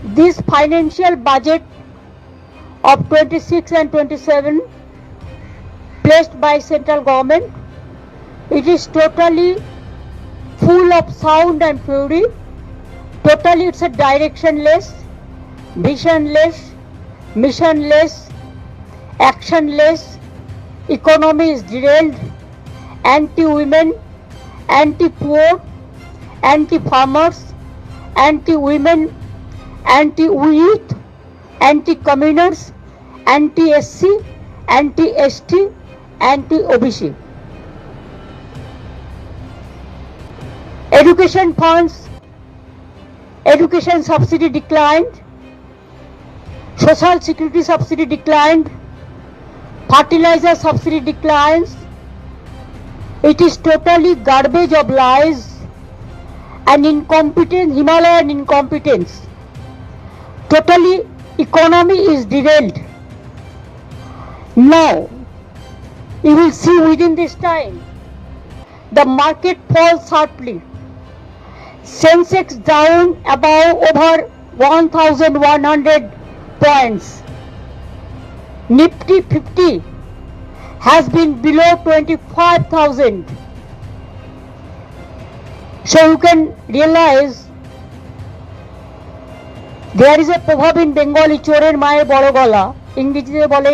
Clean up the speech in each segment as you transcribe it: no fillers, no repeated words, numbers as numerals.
this financial budget of 26 and 27 placed by central government, it is totally full of sound and fury. Totally it's a directionless, visionless, missionless, actionless. Economy is derailed, anti-women, anti-poor, anti-farmers, anti-women, anti-youth, anti-communers, anti-SC, anti-ST, anti-OBC. Education funds, education subsidy declined, social security subsidy declined, fertilizer subsidy declines. It is totally garbage of lies and incompetence, Himalayan incompetence. Totally economy is derailed. Now, you will see within this time, the market falls sharply. Sensex down above over 1,100 points. Nifty 50 has been below 25,000. So you can realize there is a proverb in Bengali, chorer maye boro gola, ইংরেজিতে বলে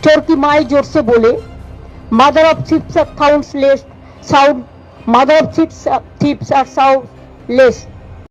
চোর কি মাই জোরসে বলে, mother of thieves are soundless, mother of thieves are soundless.